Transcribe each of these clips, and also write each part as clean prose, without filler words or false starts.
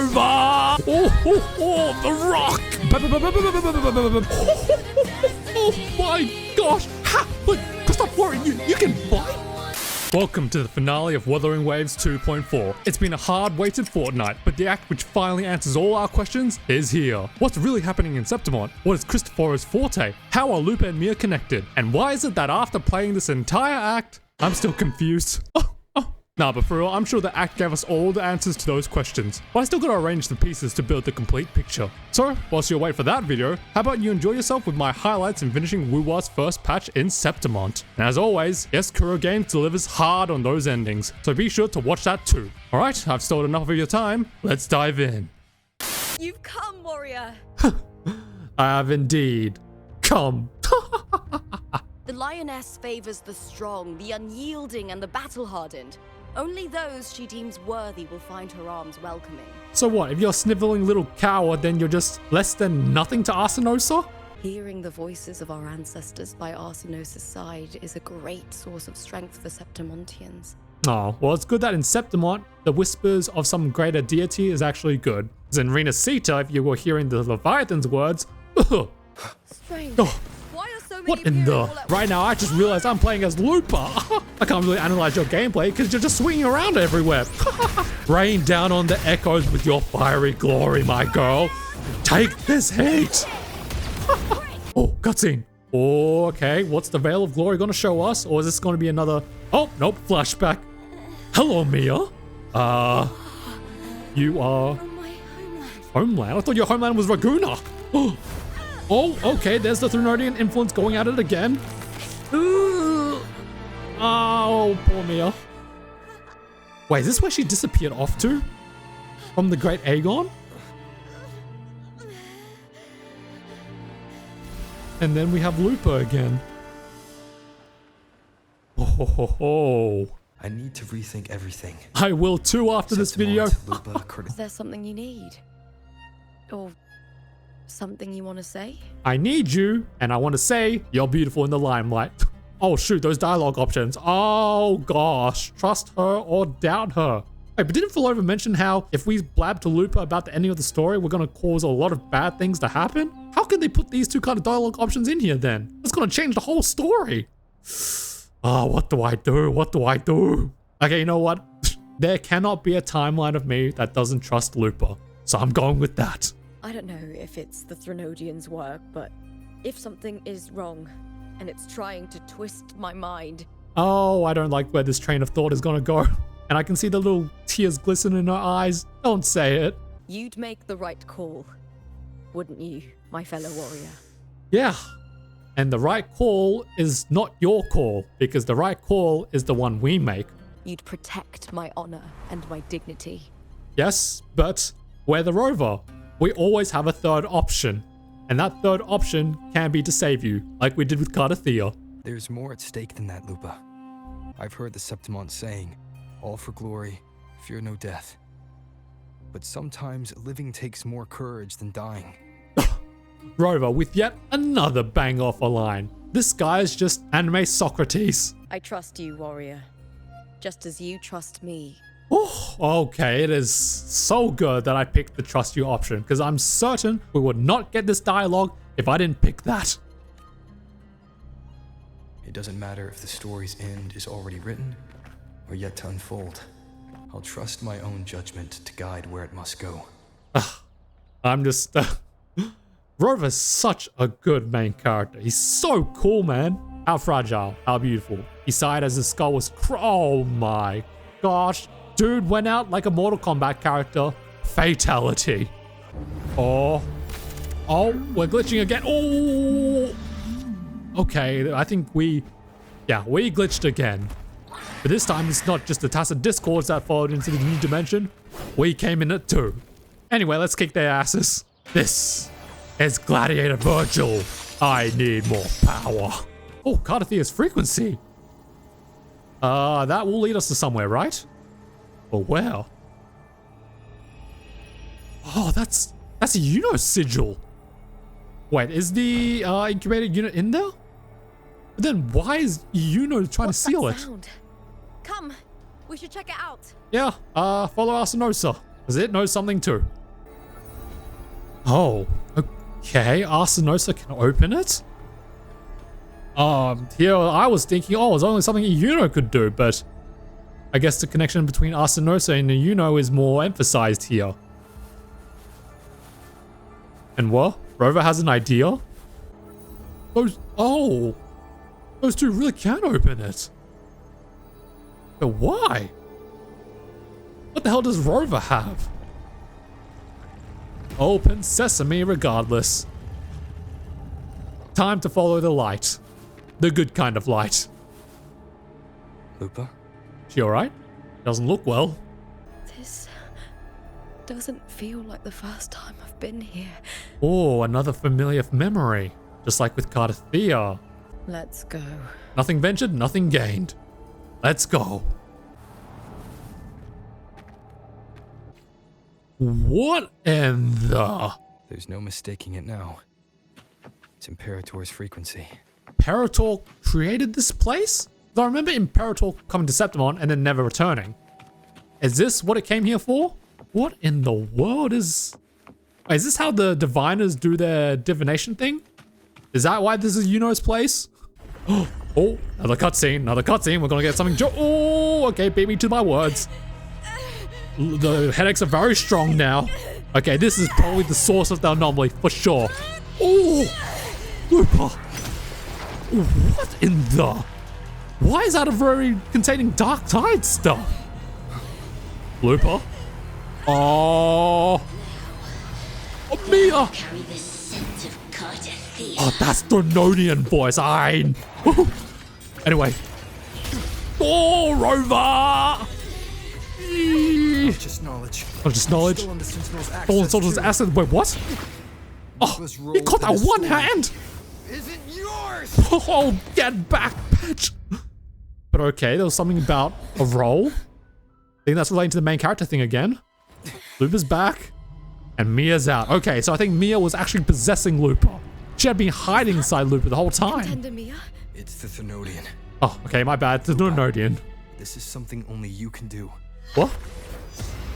Rover! The rock! Oh my gosh! Ha! But Cristoforo, you can fight? Welcome to the finale of Wuthering Waves 2.4. It's been a hard-waited fortnight, but the act which finally answers all our questions is here. What's really happening in Septimont? What is Cristoforo's forte? How are Lupa and Mya connected? And why is it that after playing this entire act, I'm still confused? Nah, but for real, I'm sure the act gave us all the answers to those questions, but I still gotta arrange the pieces to build the complete picture. So, whilst you wait for that video, how about you enjoy yourself with my highlights in finishing WuWa's first patch in Septimont. And as always, yes, Kuro Games delivers hard on those endings, so be sure to watch that too. Alright, I've stolen enough of your time, let's dive in. You've come, warrior! I have indeed come. The lioness favors the strong, the unyielding, and the battle-hardened. Only those she deems worthy will find her arms welcoming. So what, if you're a sniveling little coward, then you're just less than nothing to Arsinosa? Hearing the voices of our ancestors by Arsinosa's side is a great source of strength for Septimontians. Oh, well, it's good that in Septimont, the whispers of some greater deity is actually good. As in Rena Sita, if you were hearing the Leviathan's words, Strange. Oh. Why are so many What in the... Right now, I just realized I'm playing as Lupa. I can't really analyze your gameplay because you're just swinging around everywhere. Rain down on the echoes with your fiery glory, my girl. Take this heat. Oh, cutscene. Okay, what's the Vale of Glory going to show us? Or is this going to be another... Oh, nope, flashback. Hello, Mya. You are... Homeland? I thought your homeland was Raguna. Oh, okay, there's the Threnodian influence going at it again. Ooh. Oh, poor Mya. Wait, is this where she disappeared off to? From the Great Aegon? And then we have Lupa again. Oh. I need to rethink everything. I will too after this video. Is there something you need? Or... something you want to say? I need you, and I want to say you're beautiful in the limelight. Oh shoot, those dialogue options. Oh gosh, trust her or doubt her. Wait, but didn't Phrolova mention how if we blab to Lupa about the ending of the story, we're going to cause a lot of bad things to happen? How can they put these two kind of dialogue options in here then? It's going to change the whole story. Oh, what do I do? What do I do? Okay, you know what? There cannot be a timeline of me that doesn't trust Lupa. So I'm going with that. I don't know if it's the Threnodians' work, but if something is wrong and it's trying to twist my mind. Oh, I don't like where this train of thought is gonna go. And I can see the little tears glisten in her eyes. Don't say it. You'd make the right call, wouldn't you, my fellow warrior? Yeah. And the right call is not your call, because the right call is the one we make. You'd protect my honor and my dignity. Yes, but we're the Rover. We always have a third option, and that third option can be to save you, like we did with Cartethyia. There's more at stake than that, Lupa. I've heard the Septimont saying, all for glory, fear no death. But sometimes living takes more courage than dying. Rover with yet another bang off a line. This guy is just anime Socrates. I trust you, warrior. Just as you trust me. Oh, okay, it is so good that I picked the trust you option, because I'm certain we would not get this dialogue if I didn't pick that. It doesn't matter if the story's end is already written or yet to unfold. I'll trust my own judgment to guide where it must go. I'm just... Rover's such a good main character. He's so cool, man. How fragile, how beautiful. He sighed as his skull was... Oh my gosh. Dude went out like a Mortal Kombat character. Fatality. Oh, we're glitching again. Oh, okay. I think we glitched again. But this time it's not just the tacit discords that followed into the new dimension. We came in it too. Anyway, let's kick their asses. This is Gladiator Virgil. I need more power. Oh, Cartethyhia's frequency. That will lead us to somewhere, right? Oh, wow. Oh, that's a Uno sigil. Wait, is the incubated unit in there? But then why is Uno trying to seal it? Sound? Come, we should check it out. Yeah, follow Arsinosa. Does it know something too? Oh, okay. Arsenosa can open it? Here I was thinking, oh, it's only something a Yuno could do, but I guess the connection between Arsenosa and the Yuno is more emphasized here. And what? Rover has an idea? Those two really can open it. But why? What the hell does Rover have? Open sesame regardless. Time to follow the light. The good kind of light. Lupa? She alright? Doesn't look well. This doesn't feel like the first time I've been here. Oh, another familiar memory. Just like with Cartethyia. Let's go. Nothing ventured, nothing gained. Let's go. What in the... There's no mistaking it now. It's Imperator's frequency. Imperator created this place? Though I remember Imperator coming to Septimon and then never returning. Is this what it came here for? What in the world is... Is this how the diviners do their divination thing? Is that why this is Yuno's place? Oh, another cutscene, We're gonna get something. Oh, okay, beat me to my words. The headaches are very strong now. Okay, this is probably the source of the anomaly for sure. Oh, Lupa. What in the? Why is that a very containing dark tide stuff? Lupa. Oh, Mya. Carry the scent of Cartethyia. Oh, that's the Nonian voice. Anyway. Oh, Rover. Just knowledge. Just knowledge. Still on the Sentinel's access Stolen Soldier's too. acid. Wait, what? Oh, you caught that one hand. Isn't yours. Oh, get back, bitch. But okay, there was something about a roll. I think that's relating to the main character thing again. Lupa's back. And Mya's out. Okay, so I think Mya was actually possessing Lupa. She had been hiding inside Lupa the whole time. Contender Mya? It's the Thenodian. Oh, okay, my bad. There's no Nodian. This is something only you can do. What?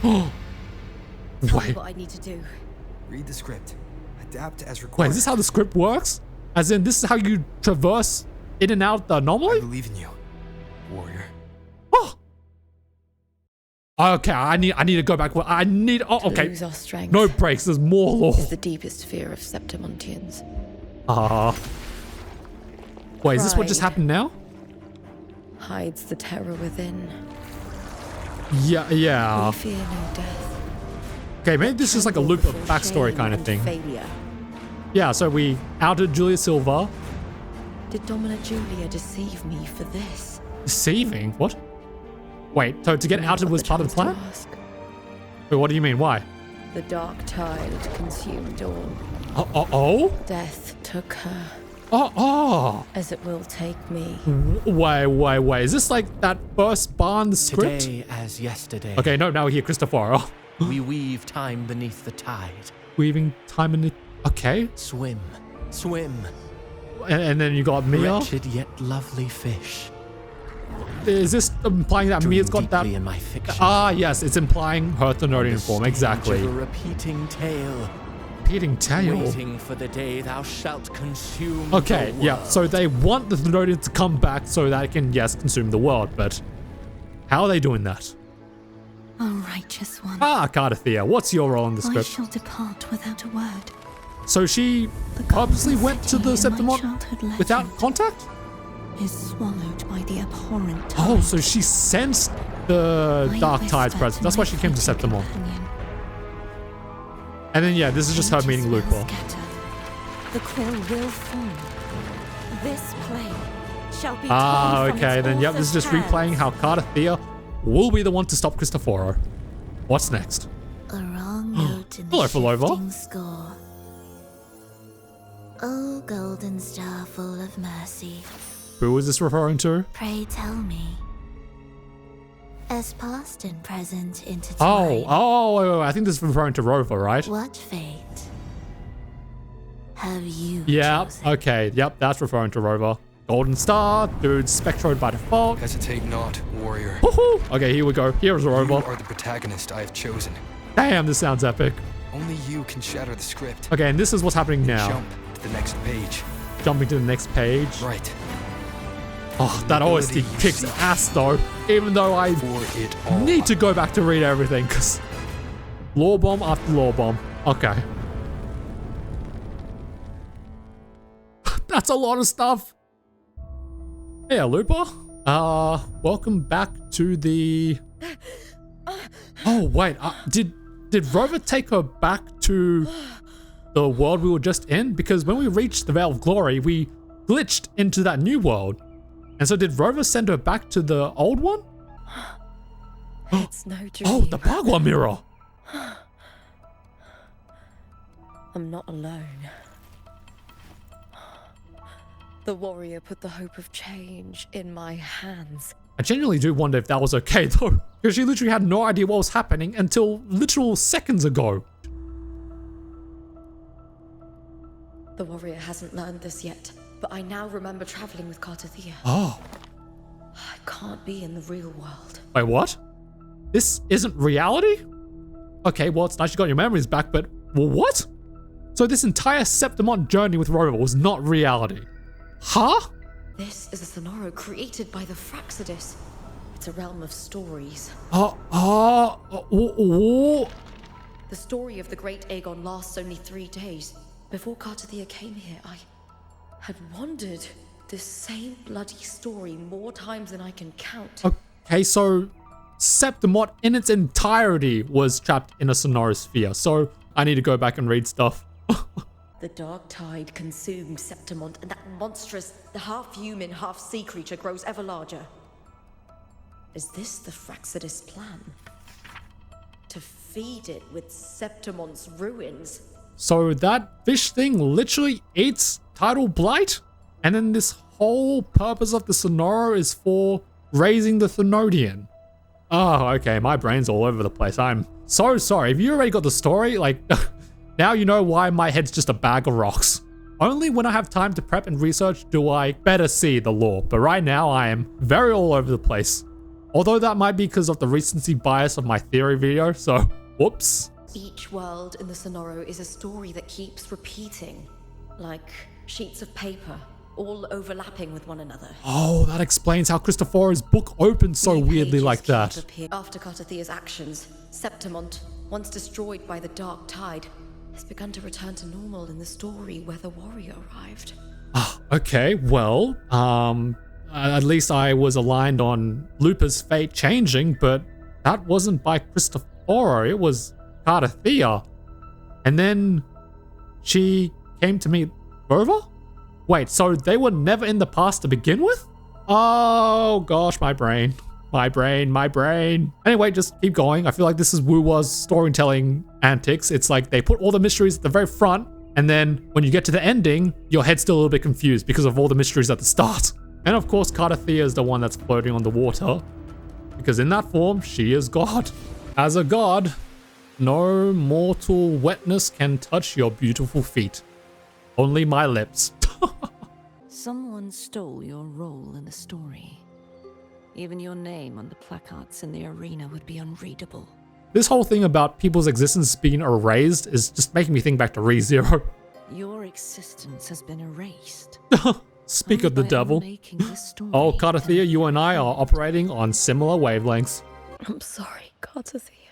Tell me Wait. what I need to do. Read the script. Adapt as required. Wait, is this how the script works? As in, this is how you traverse in and out the I anomaly? believe in you, warrior. Oh. Okay, I need to go back. I need. Oh, To okay. lose our strength No breaks. There's more lore. is the deepest fear of Septimontians. Wait, is this what just Pride. happened now? Hides the terror within. Yeah. We fear no death. Okay, maybe this is like a Tremble Lupa before backstory shame kind of and thing. Failure. Yeah, so we outed Julia Silva. Did Domina Julia deceive me for this? Deceiving? What? Wait, so to get Never outed got was part of the chance to plan? ask. Wait, what do you mean? Why? The dark tide consumed all. Oh? Death took her, Oh. as it will take me. Wait. Is this like that first bar in the script? Today as yesterday. Okay, no, now we hear Cristoforo. We weave time beneath the tide. Weaving time in the... Okay. Swim. And then you got Mya. Wretched yet lovely fish. Is this implying that Dream Mia's got that... deeply in my fiction. Ah, yes, it's implying her Thenodian form, The exactly. stage of a repeating tale. Repeating tale. Waiting for the day thou shalt consume Okay, the yeah, world. so they want the Thenodian to come back so that it can, yes, consume the world, but how are they doing that? O righteous one, Ah, Cartethyia, what's your role in the I script? shall depart without a word. So she The purposely golden went to the city in my Septimon childhood legend without contact? is swallowed by the abhorrent Oh, tide. so she sensed the I Dark Tide's whisper presence. to That's my why she came to fleeting Septimon. companion, And then, yeah, this is just her "Ages meeting will Lupa. scatter, the quill will fall. This plane shall be Ah, torn from okay, its then, yep, this is just author's replaying hands. how Cartethyia will be the one to stop Cristoforo. What's next? A wrong note in Hello, the Phrolova. shifting score. O golden star full of mercy, Who is this referring to? pray tell me, as past and present intertwine, Oh, wait, I think this is referring to Rover, right? what fate have you Yeah, chosen? okay, yep, that's referring to Rover. Golden Star, dude, Spectroid by default. Hesitate not, warrior. Woohoo! Okay, here we go. Here's You Rover. are the protagonist I have chosen. Damn, this sounds epic. Only you can shatter the script. Okay, and this is what's happening now. Jump to the next page. Jumping to the next page. Right. Oh, that OST kicks ass though. Even though I For it all. need to go back to read everything, because lore bomb after lore bomb. Okay. That's a lot of stuff. Hey, Lupa. Welcome back to the... Oh, wait. Did Rover take her back to the world we were just in? Because when we reached the Vale of Glory, we glitched into that new world. And so did Rover send her back to the old one? It's no dream. Oh, the Bagua mirror. I'm not alone. The warrior put the hope of change in my hands. I genuinely do wonder if that was okay though, because she literally had no idea what was happening until literal seconds ago. The warrior hasn't learned this yet, but I now remember traveling with Cartethyia. Oh. I can't be in the real world. Wait, what? This isn't reality? Okay, well, it's nice you got your memories back, but well, what? So this entire Septimont journey with Rover was not reality. Huh? This is a Sonoro created by the Fraxidus. It's a realm of stories. The story of the Great Aegon lasts only 3 days. Before Cartethyia came here, I had wandered this same bloody story more times than I can count. Okay, so Septimont in its entirety was trapped in a Sonorosphere, so I need to go back and read stuff. The dark tide consumed Septimont, and that monstrous, half-human, half-sea creature grows ever larger. Is this the Fraxidus plan? To feed it with Septimont's ruins? So that fish thing literally eats tidal blight? And then this whole purpose of the Sonoro is for raising the Thenodian. Oh, okay, my brain's all over the place. I'm so sorry. If you already got the story, like... Now you know why my head's just a bag of rocks. Only when I have time to prep and research do I better see the lore, but right now I am very all over the place. Although that might be because of the recency bias of my theory video, so whoops. Each world in the Sonoro is a story that keeps repeating, like sheets of paper, all overlapping with one another. Oh, that explains how Cristoforo's book opened so New weirdly pages like keep that. appearing. After Cartethyia's actions, Septimont, once destroyed by the dark tide, has begun to return to normal in the story where the warrior arrived. Okay, well, at least I was aligned on Lupa's fate changing, but that wasn't by Cristoforo, it was Cartethyia. And then she came to meet Rover? Wait, so they were never in the past to begin with? Oh gosh, my brain. My brain. Anyway, just keep going. I feel like this is WuWa's storytelling antics. It's like they put all the mysteries at the very front, and then when you get to the ending, your head's still a little bit confused because of all the mysteries at the start. And of course, Cartethyia is the one that's floating on the water, because in that form, she is God. As a god, no mortal wetness can touch your beautiful feet. Only my lips. Someone stole your role in the story. Even your name on the placards in the arena would be unreadable. This whole thing about people's existence being erased is just making me think back to ReZero. Your existence has been erased. Speak of the devil. Oh, Cartethyia, you and I are operating on similar wavelengths. I'm sorry, Cartethyia.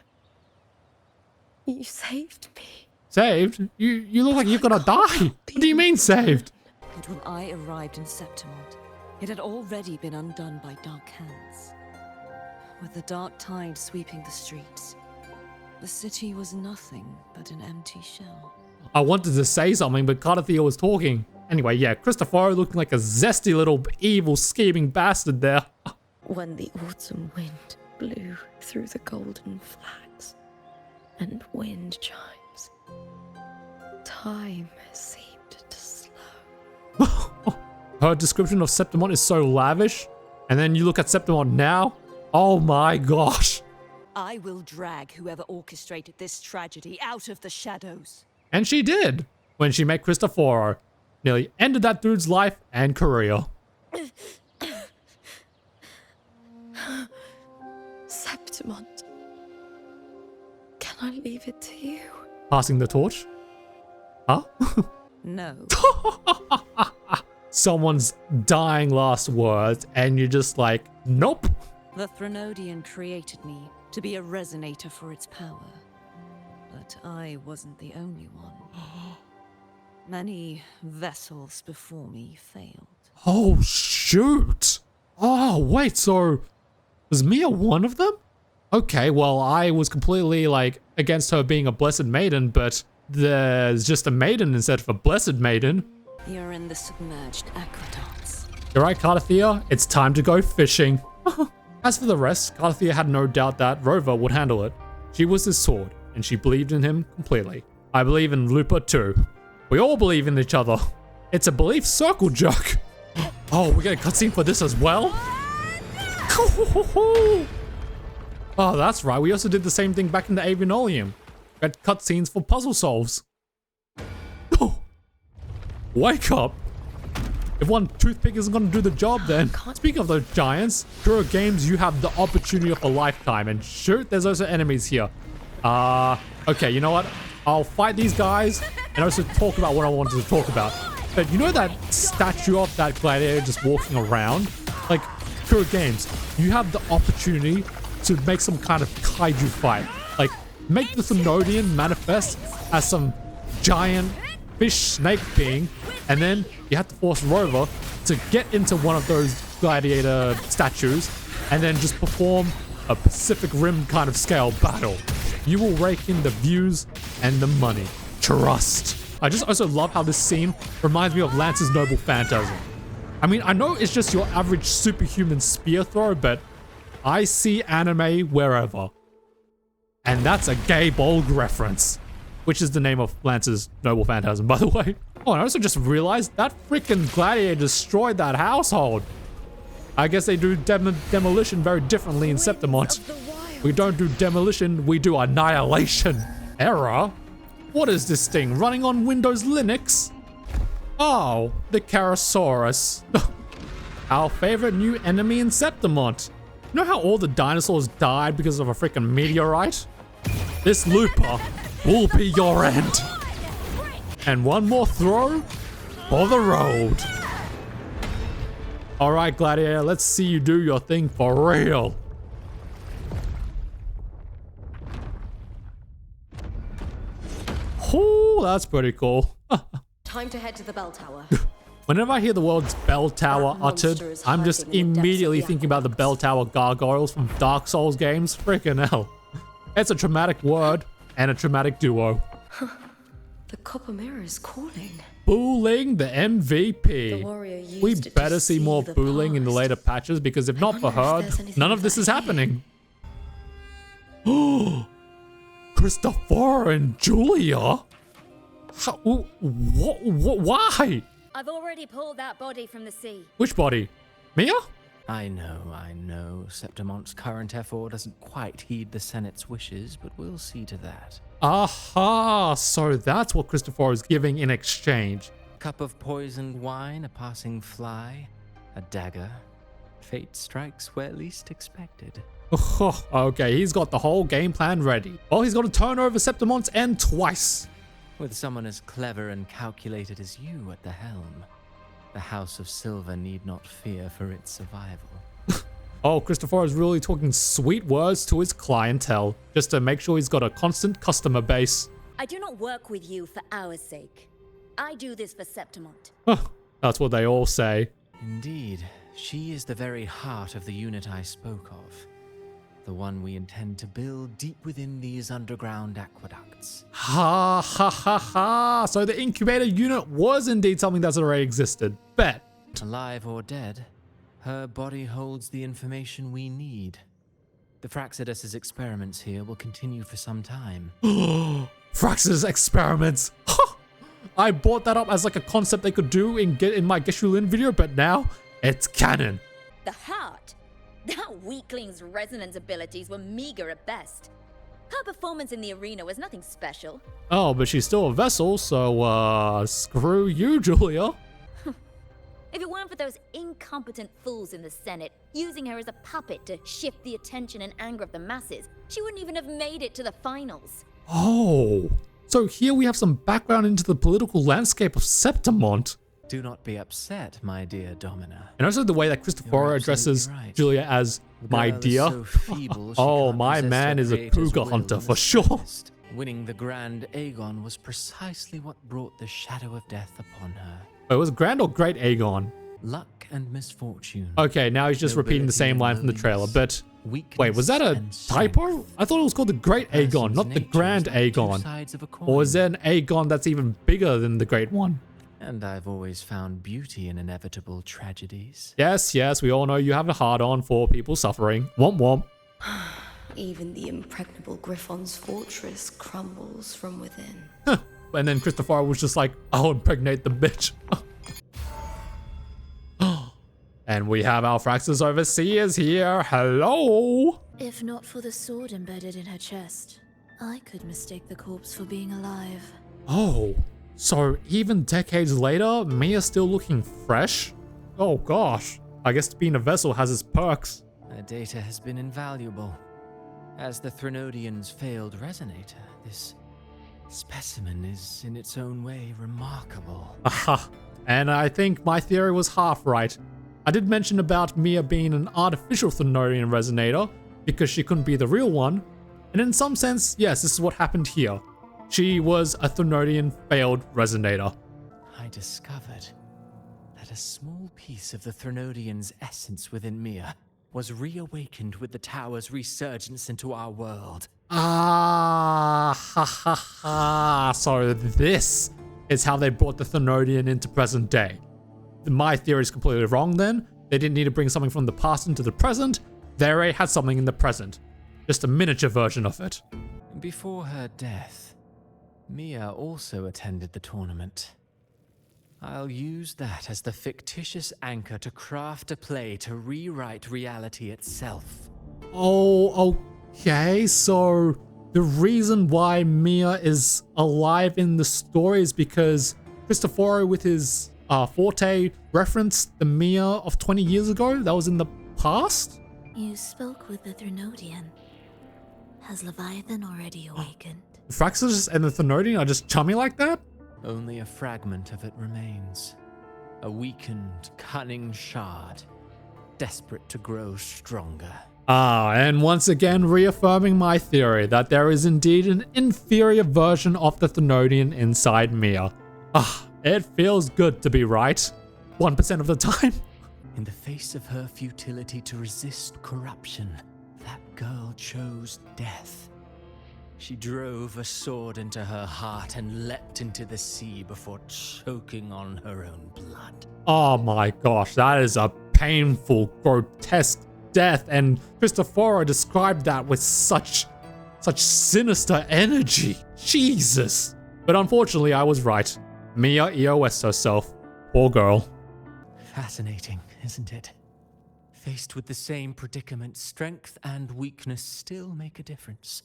You saved me. Saved? You look like you're gonna die. What do you mean saved? But when I arrived in Septimont, it had already been undone by dark hands. With the dark tide sweeping the streets, the city was nothing but an empty shell. I wanted to say something, but Cartethyia was talking. Anyway, yeah, Cristoforo looking like a zesty little evil scheming bastard there. When the autumn wind blew through the golden flags and wind chimes, time seemed to slow. Her description of Septimont is so lavish. And then you look at Septimont now. Oh my gosh. I will drag whoever orchestrated this tragedy out of the shadows. And she did, when she met Cristoforo. Nearly ended that dude's life and career. Septimont, can I leave it to you. Passing the torch? Huh? No. Someone's dying last words, and you're just like, nope. The Threnodian created me to be a resonator for its power. But I wasn't the only one. Many vessels before me failed. Oh, shoot. Oh, wait, so was Mya one of them? Okay, well, I was completely, like, against her being a blessed maiden, but there's just a maiden instead of a blessed maiden. You're in the submerged aqueducts. You're right, Cartethyia, it's time to go fishing. As for the rest, Cartethyia had no doubt that Rover would handle it. She was his sword, and she believed in him completely. I believe in Lupa too. We all believe in each other. It's a belief circle jerk. Oh, we get a cutscene for this as well? Oh, that's right. We also did the same thing back in the Avianolium. Got cutscenes for puzzle solves. Oh, wake up. If one toothpick isn't going to do the job, then speaking of those giants, Kuro Games, you have the opportunity of a lifetime. And shoot, there's also enemies here. Okay, you know what? I'll fight these guys and also talk about what I wanted to talk about. But you know that statue of that gladiator just walking around? Like, Kuro Games, you have the opportunity to make some kind of kaiju fight. Like, make the Threnodian manifest as some giant fish snake being, and then you have to force Rover to get into one of those gladiator statues and then just perform a Pacific Rim kind of scale battle. You will rake in the views and the money. Trust. I just also love how this scene reminds me of Lance's Noble Phantasm. I mean, I know it's just your average superhuman spear throw, but I see anime wherever. And that's a gay Bolg reference, which is the name of Lance's Noble Phantasm, by the way. Oh, and I also just realized that freaking gladiator destroyed that household. I guess they do demolition very differently in Septimont. We don't do demolition, we do annihilation. Error? What is this thing, running on Windows Linux? Oh, the Carosaurus. Our favorite new enemy in Septimont. You know how all the dinosaurs died because of a freaking meteorite? This Lupa will be your end. And one more throw for the road. Alright, Gladiator, let's see you do your thing for real. Oh, that's pretty cool. Time to head to the bell tower. Whenever I hear the words bell tower uttered, I'm just immediately thinking about the bell tower gargoyles from Dark Souls games. Freaking hell. It's a traumatic word and a traumatic duo. The copper mirror is calling. Booling the MVP. The warrior used We it to better see more the booling in the past. later patches, because if not for wonder if her, there's anything none of this about is here. happening. Oh, Cristoforo and Julia? How, why? I've already pulled that body from the sea. Which body? Mya? I know. Septimont's current effort doesn't quite heed the Senate's wishes, but we'll see to that. Aha, so that's what Cristoforo is giving in exchange. Cup of poisoned wine, a passing fly, a dagger. Fate strikes where least expected. Oh, okay, he's got the whole game plan ready. Well, he's got to turn over Septimont's end twice. With someone as clever and calculated as you at the helm, the House of Silver need not fear for its survival. Oh, Cristoforo is really talking sweet words to his clientele, just to make sure he's got a constant customer base. I do not work with you for our sake. I do this for Septimont. That's what they all say. Indeed, she is the very heart of the unit I spoke of. The one we intend to build deep within these underground aqueducts. Ha ha ha ha. So the incubator unit was indeed something that's already existed. Bet. Alive or dead, her body holds the information we need. The Fraxidus's experiments here will continue for some time. Fraxidus experiments. I brought that up as like a concept they could do in my Geshulin video, but now it's canon. The heart? That weakling's resonance abilities were meager at best. Her performance in the arena was nothing special. Oh, but she's still a vessel, so screw you, Julia. If it weren't for those incompetent fools in the Senate using her as a puppet to shift the attention and anger of the masses, she wouldn't even have made it to the finals. Oh, so here we have some background into the political landscape of Septimont. Do not be upset, my dear Domina. And also the way that Cristoforo addresses right. Julia as my Girl is dear. so feeble, she Oh, can't my resist man her is a creator's cougar will hunter in for the sure. slightest. Winning the Grand Aegon was precisely what brought the shadow of death upon her. Oh, it was Grand or Great Aegon? Luck and misfortune. Okay, now he's just repeating the Nobility same and line from the trailer, lowliness, but weakness wait, was that a and typo? strength. I thought it was called the Great Aegon, Person's not the nature Grand is like two Aegon. sides of a coin. Or is there an Aegon that's even bigger than the Great One? And I've always found beauty in inevitable tragedies. Yes, yes, we all know you have a hard-on for people suffering. Womp womp. Even the impregnable Griffon's fortress crumbles from within. And then Cristoforo was just like, I'll impregnate the bitch. And we have our Fraxus Overseers here. Hello. If not for the sword embedded in her chest, I could mistake the corpse for being alive. Oh, so even decades later, Mya's still looking fresh? Oh gosh, I guess being a vessel has its perks. Her data has been invaluable. As the Threnodian's failed resonator, this specimen is in its own way remarkable. Aha, and I think my theory was half right. I did mention about Mya being an artificial Threnodian resonator because she couldn't be the real one. And in some sense, yes, this is what happened here. She was a Threnodian failed resonator. I discovered that a small piece of the Threnodian's essence within Mya was reawakened with the tower's resurgence into our world. Ah, ha ha ha. So this is how they brought the Threnodian into present day. My theory is completely wrong then. They didn't need to bring something from the past into the present. They already had something in the present. Just a miniature version of it. Before her death, Mya also attended the tournament. I'll use that as the fictitious anchor to craft a play to rewrite reality itself. Oh, okay. So the reason why Mya is alive in the story is because Cristoforo, with his forte, referenced the Mya of 20 years ago that was in the past? You spoke with the Threnodian. Has Leviathan already awakened? Fraxus and the Threnodian are just chummy like that? Only a fragment of it remains. A weakened, cunning shard, desperate to grow stronger. And once again reaffirming my theory that there is indeed an inferior version of the Threnodian inside Mya. It feels good to be right. 1% of the time. In the face of her futility to resist corruption, that girl chose death. She drove a sword into her heart and leapt into the sea before choking on her own blood. Oh my gosh, that is a painful, grotesque death, and Cristoforo described that with such sinister energy. Jesus. But unfortunately, I was right. Mya EOS'd herself. Poor girl. Fascinating, isn't it? Faced with the same predicament, strength and weakness still make a difference.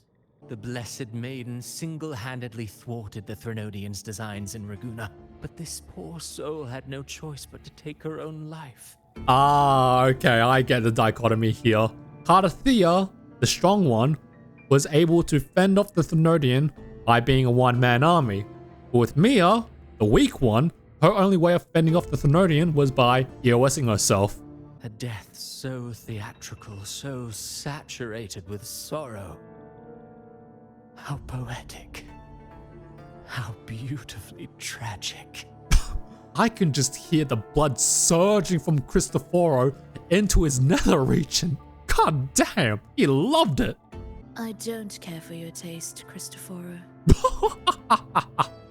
The Blessed Maiden single-handedly thwarted the Threnodian's designs in Raguna, but this poor soul had no choice but to take her own life. Okay, I get the dichotomy here. Cartethyia, the strong one, was able to fend off the Threnodian by being a one-man army. But with Mya, the weak one, her only way of fending off the Threnodian was by EOSing herself. A death so theatrical, so saturated with sorrow. How poetic. How beautifully tragic. I can just hear the blood surging from Cristoforo into his nether region. God damn, he loved it. I don't care for your taste, Cristoforo.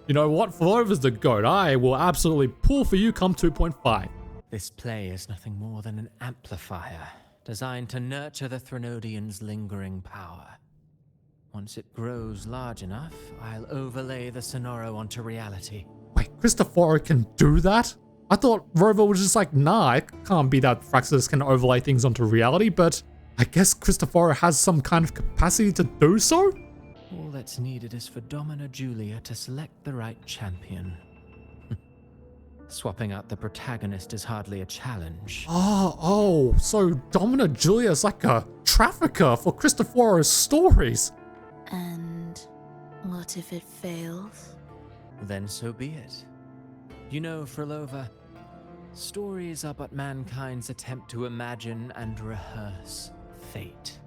You know what? Phrolova's the goat. I will absolutely pull for you come 2.5. This play is nothing more than an amplifier, designed to nurture the Threnodian's lingering power. Once it grows large enough, I'll overlay the Sonoro onto reality. Wait, Cristoforo can do that? I thought Rover was just like, nah, it can't be that Fraxus can overlay things onto reality, but I guess Cristoforo has some kind of capacity to do so? All that's needed is for Domina Julia to select the right champion. Swapping out the protagonist is hardly a challenge. Oh, so Domina Julia is like a trafficker for Cristoforo's stories. And What if it fails? Then so be it. You know, Phrolova, stories are but mankind's attempt to imagine and rehearse fate.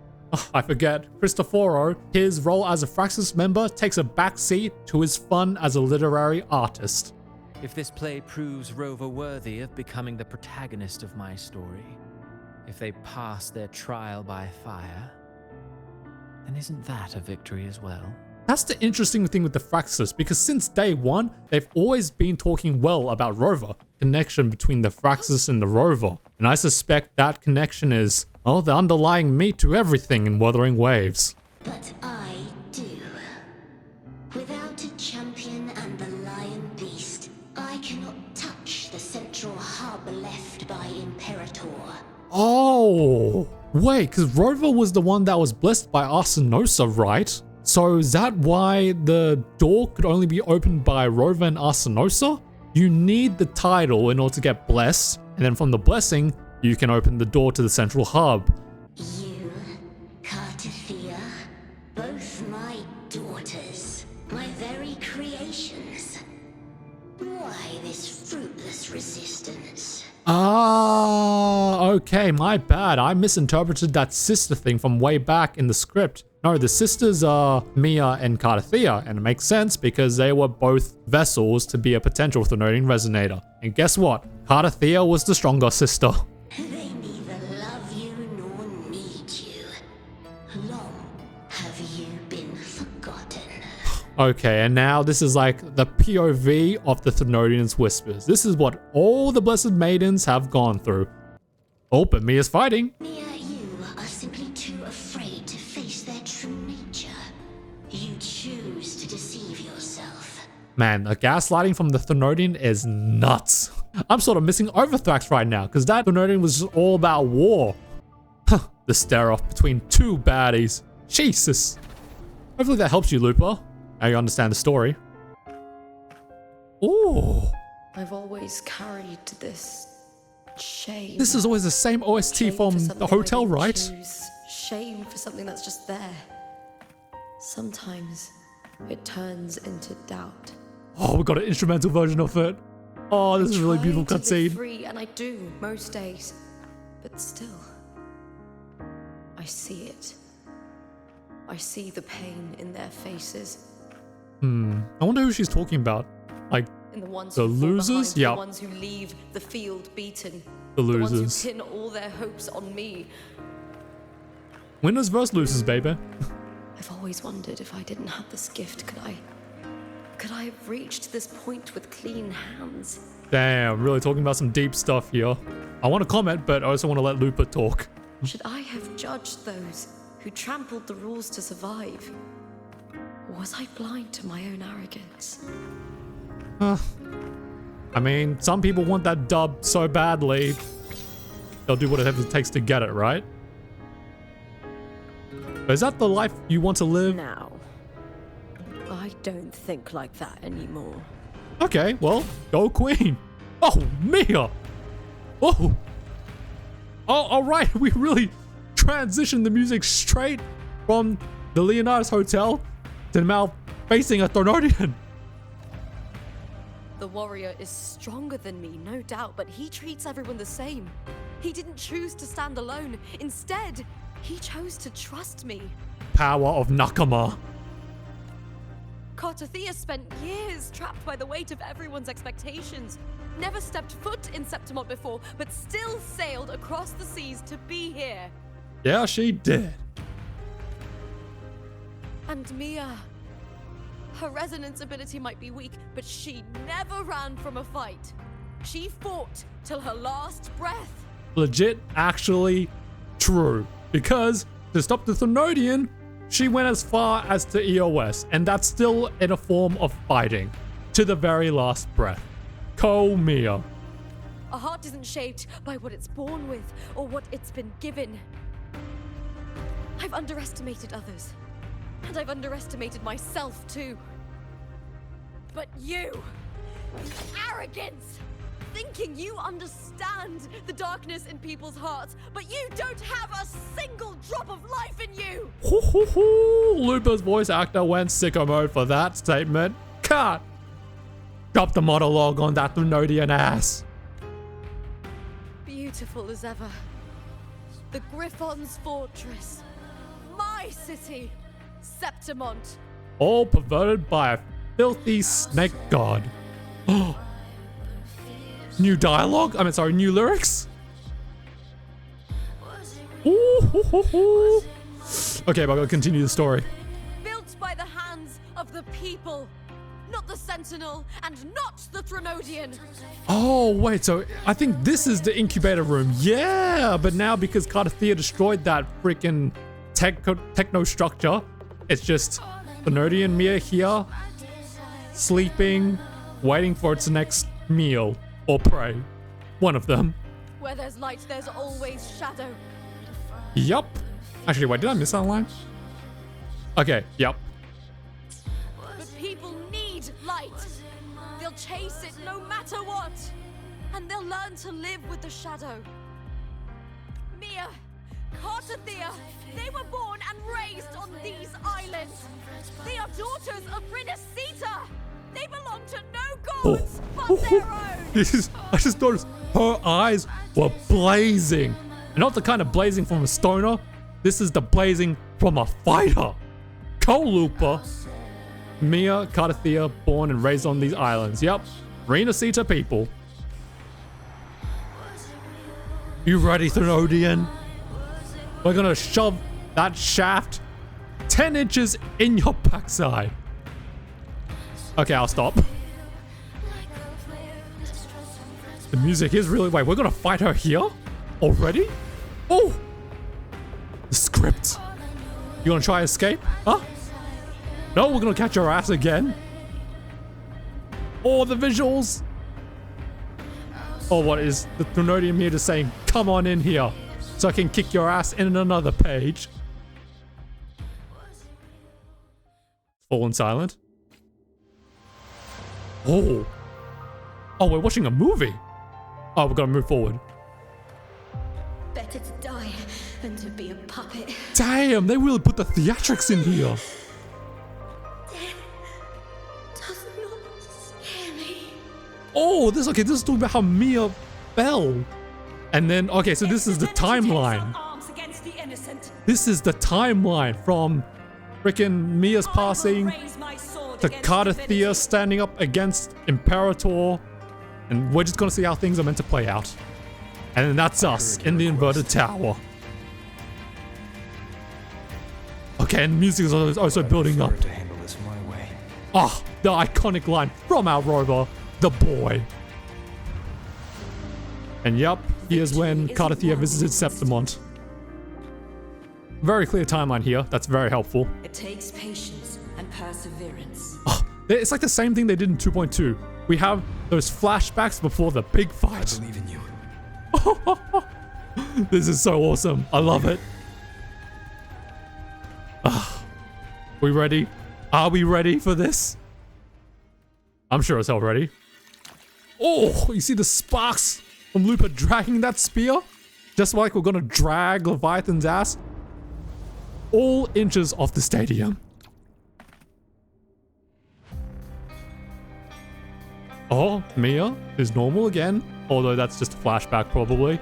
I forget, Cristoforo, his role as a Fraxis member takes a backseat to his fun as a literary artist. If this play proves Rover worthy of becoming the protagonist of my story, if they pass their trial by fire, then isn't that a victory as well? That's the interesting thing with the Fraxis, because since day one, they've always been talking well about Rover. Connection between the Fraxis and the Rover. And I suspect that connection is, oh, the underlying meat to everything in Wuthering Waves. But I do. Without a champion and the lion beast, I cannot touch the central hub left by Imperator. Oh, wait, because Rover was the one that was blessed by Arsinosa, right? So is that why the door could only be opened by Rover and Arsinosa? You need the title in order to get blessed, and then from the blessing, you can open the door to the central hub. You, Cartethyia, both my daughters, my very creations. Why this fruitless resistance? Ah, okay, my bad. I misinterpreted that sister thing from way back in the script. No, the sisters are Mya and Cartethyia, and it makes sense because they were both vessels to be a potential Thenodian resonator. And guess what? Cartethyia was the stronger sister. They neither love you nor need you. Long have you been forgotten. Okay, and now this is like the POV of the Thenodian's whispers. This is what all the Blessed Maidens have gone through. Oh, but Mya's fighting. Mya, you are simply too afraid to face their true nature. You choose to deceive yourself. Man, the gaslighting from the Thenodian is nuts. I'm sort of missing Overthrax right now, because that Thenodian was just all about war. Huh, the stare-off between two baddies. Jesus. Hopefully that helps you, Lupa. Now you understand the story. Ooh. I've always carried this shame. This is always the same OST Shame from for the something I hotel, didn't right? choose. Shame for something that's just there. Sometimes it turns into doubt. Oh, we got an instrumental version of it. Oh, this is a really Try beautiful to live cutscene. free, and I do most days, but still, I see it. I see the pain in their faces. I wonder who she's talking about. Like, In the ones the who fall losers? behind, Yeah. the ones who leave the field beaten, the the ones losers. who pin all their hopes on me. Winners versus losers, baby. I've always wondered if I didn't have this gift, could I have reached this point with clean hands? Damn, really talking about some deep stuff here. I want to comment, but I also want to let Lupa talk. Should I have judged those who trampled the rules to survive? Or was I blind to my own arrogance? I mean, some people want that dub so badly, they'll do whatever it takes to get it, right? But is that the life you want to live? Now, I don't think like that anymore. Okay, well, go Queen. Oh, Mya. Oh. Oh, all right. We really transitioned the music straight from the Leonidas Hotel to now facing a Thenodian. The warrior is stronger than me, no doubt, but he treats everyone the same. He didn't choose to stand alone. Instead, he chose to trust me. Power of Nakama. Cartethyia spent years trapped by the weight of everyone's expectations. Never stepped foot in Septimont before, but still sailed across the seas to be here. Yeah, she did. And Mya, her resonance ability might be weak, but she never ran from a fight. She fought till her last breath. Legit, actually true. Because to stop the Thenodian, she went as far as to EOS, and that's still in a form of fighting. To the very last breath. Ko Mya. A heart isn't shaped by what it's born with or what it's been given. I've underestimated others. And I've underestimated myself too. But you, the arrogance, thinking you understand the darkness in people's hearts, but you don't have a single drop of life in you! Hoo, hoo, hoo. Lupa's voice actor went sicko mode for that statement. Cut! Drop the monologue on that Thenodian ass. Beautiful as ever. The Griffon's fortress. My city. Septimont. All perverted by a filthy snake god. New dialogue? I mean, sorry, new lyrics? Ooh, hoo, hoo, hoo. Okay, but I'll continue the story. Built by the hands of the people. Not the Sentinel and not the Thenodian. Oh, wait, so I think this is the incubator room. Yeah, but now because Cartethyia destroyed that freaking techno structure, it's just Thenodian Mya here, sleeping, waiting for its next meal or prey. One of them. Where there's light, there's always shadow. Yup. Actually, wait, did I miss that line? Okay, yup. But people need light. They'll chase it no matter what. And they'll learn to live with the shadow. Mya, Cartethyia, they were born and raised on these islands. They are daughters of Cristoforo. They belong to no gods but their own. I just noticed her eyes were blazing. And not the kind of blazing from a stoner. This is the blazing from a fighter. Lupa. Mya, Cartethyia, born and raised on these islands. Yep. Renacita people. You ready, Thenodian? We're gonna shove that shaft 10 inches in your backside. Okay, I'll stop. The music is really... Wait, we're gonna fight her here? Already? Oh! The script. You gonna try escape? Huh? No, we're gonna catch your ass again. Oh, the visuals. Oh, what is the Thenodian Mya just saying, come on in here, so I can kick your ass in another page. Fallen silent. Oh. Oh, we're watching a movie. Oh, we're gonna move forward. Better to die than to be a puppet. Damn, they really put the theatrics in here. Does not scare me. Oh, this is talking about how Mya fell. And then, okay, so this is the timeline. This is the timeline from freaking Mya's passing to Cartethyia standing up against Imperator. And we're just gonna see how things are meant to play out. And then that's us in the inverted tower. Okay, and music is also building up. Ah, the iconic line from our Rover, the boy. And yup, here's when Cartethyia visited Septimont. Very clear timeline here. That's very helpful. It takes patience and perseverance. Oh, it's like the same thing they did in 2.2. We have those flashbacks before the big fight. I believe in you. This is so awesome. I love it. We ready? Are we ready for this? I'm sure as hell ready. Oh, you see the sparks from Lupa dragging that spear? Just like we're gonna drag Leviathan's ass all inches off the stadium. Oh, Mya is normal again. Although that's just a flashback, probably.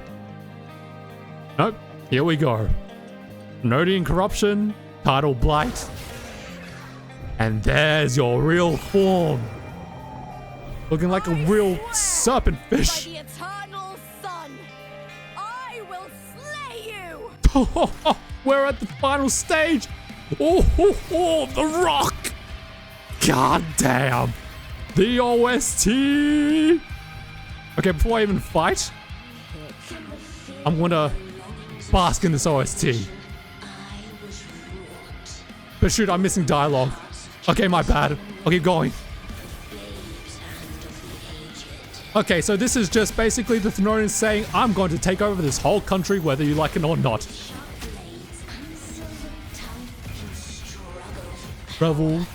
Nope. Here we go. Thenodian corruption. Tidal blight. And there's your real form. Looking like a real serpent fish. By the eternal sun, I will slay you. We're at the final stage. Oh, the rock. God damn. The OST. Okay, before I even fight, I'm gonna bask in this OST. But shoot, I'm missing dialogue. Okay, my bad. I'll keep going. Okay, so this is just basically the Thenodians saying, I'm going to take over this whole country whether you like it or not. Revel.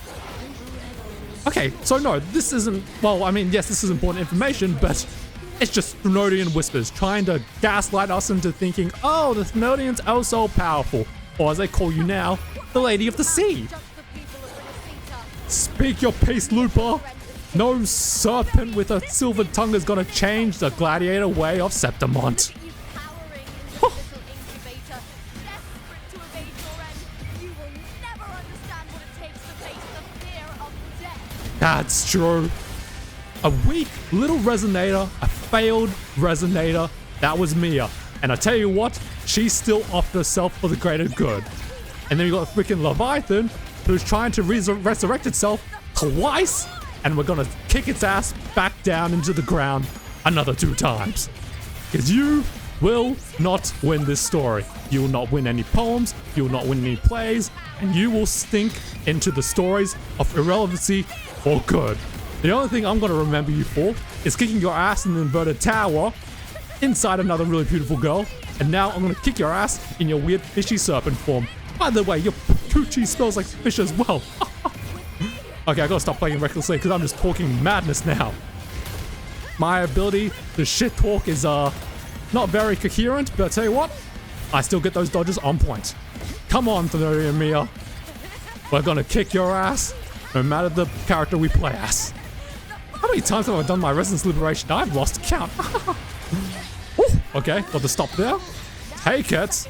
Okay, so no, this isn't... Well, I mean, yes, this is important information, but It's just Thenodian whispers trying to gaslight us into thinking, oh, the Thenodians are so powerful. Or as they call you now, the Lady of the Sea. Speak your peace, Lupa. No serpent with a silver tongue is gonna change the gladiator way of Septimont. That's true. A weak little resonator, a failed resonator, that was Mya. And I tell you what, she's still off herself for the greater good. And then you got freaking Leviathan, who's trying to resurrect itself twice, and we're gonna kick its ass back down into the ground another 2 times. Because you will not win this story. You will not win any poems, you will not win any plays, and you will stink into the stories of irrelevancy or good. The only thing I'm gonna remember you for is kicking your ass in the inverted tower inside another really beautiful girl, and now I'm gonna kick your ass in your weird fishy serpent form. By the way, your coochie smells like fish as well. Okay, I gotta stop playing recklessly because I'm just talking madness now. My ability to shit talk is not very coherent, but I tell you what, I still get those dodges on point. Come on, Thenodian and Mya. We're gonna kick your ass, no matter the character we play as. How many times have I done my Resonance Liberation? I've lost count. Ooh, okay, got the stop there. Take it.